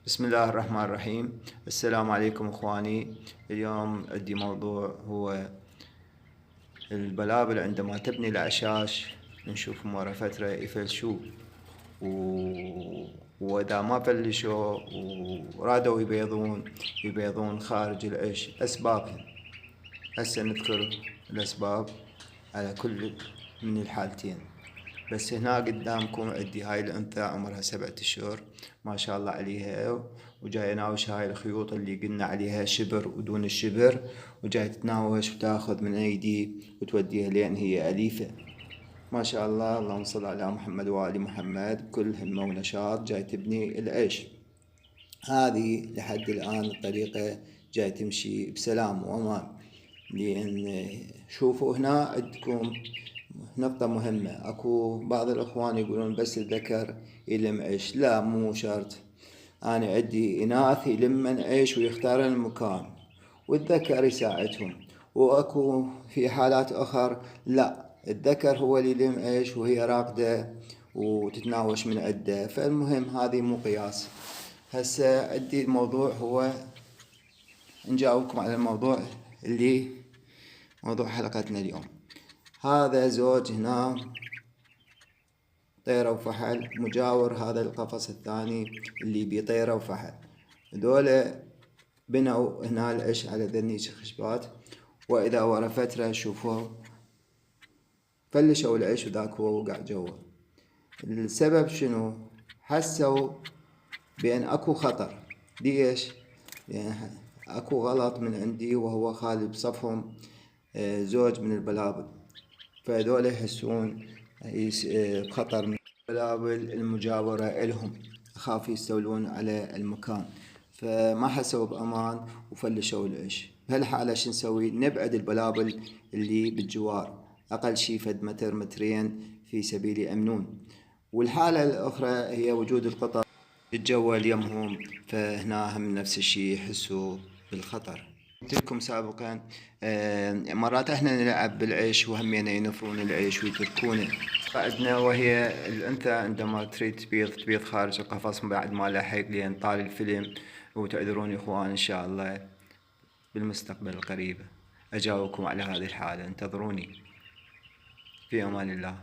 بسم الله الرحمن الرحيم. السلام عليكم اخواني. اليوم عندي موضوع هو البلابل عندما تبني الأعشاش نشوفهم ورا فترة يفلشوا وإذا ما فلشوا ورادوا يبيضون خارج العش. أسبابهم هسه نذكر الأسباب على كل من الحالتين. بس هنا قدامكم عندي هاي الأنثى عمرها 7 أشهر ما شاء الله عليها، وجاي ناوش هاي الخيوط اللي قلنا عليها شبر ودون الشبر، وجاي تتناوش وتاخذ من أيدي وتوديها لين هي أليفة ما شاء الله. اللهم صل على محمد وآل محمد. بكل همة ونشاط جاي تبني العيش. هذه لحد الآن الطريقة جاي تمشي بسلام وأمان. لأن شوفوا هنا عندكم نقطة مهمة. اكو بعض الاخوان يقولون بس الذكر يلم عيش. لا، مو شرط. انا عندي اناث يلمن عيش ويختارن المكان والذكر يساعدهم، واكو في حالات اخر لا، الذكر هو اللي يلم عيش وهي راقدة وتتناوش من عده. فالمهم هذه مو قياس. هسه عندي الموضوع هو نجاوبكم على الموضوع اللي موضوع حلقتنا اليوم. هذا زوج هنا طيرة وفحل مجاور هذا القفص الثاني اللي بطيرة وفحل. هذول بنوا هنا العش على ذنيش خشبات، وإذا ورا فترة شوفوا فلشوا العش وذاك هو وقع جوا. السبب شنو؟ حسوا بأن أكو خطر. ليش؟ يعني أكو غلط من عندي وهو خالي بصفهم زوج من البلابل، فهذول يحسون بخطر من البلابل المجاورة إلهم، أخاف يستولون على المكان، فما حسوا بأمان وفلشوا العش. بهالحالة شو نسوي؟ نبعد البلابل اللي بالجوار أقل شي فد متر مترين في سبيل يأمنون. والحالة الأخرى هي وجود القطط تتجول يمهم، فهنا هم نفس الشي يحسوا بالخطر. قلت لكم سابقا مرات احنا نلعب بالعيش وهمينا ينفرون العيش ويتركونه. عندنا وهي الأنثى عندما تريد تبيض خارج القفص بعد ما لحق لين طال الفيلم. وتعذروني اخوان، ان شاء الله بالمستقبل القريب اجاوبكم على هذه الحالة. انتظروني. في امان الله.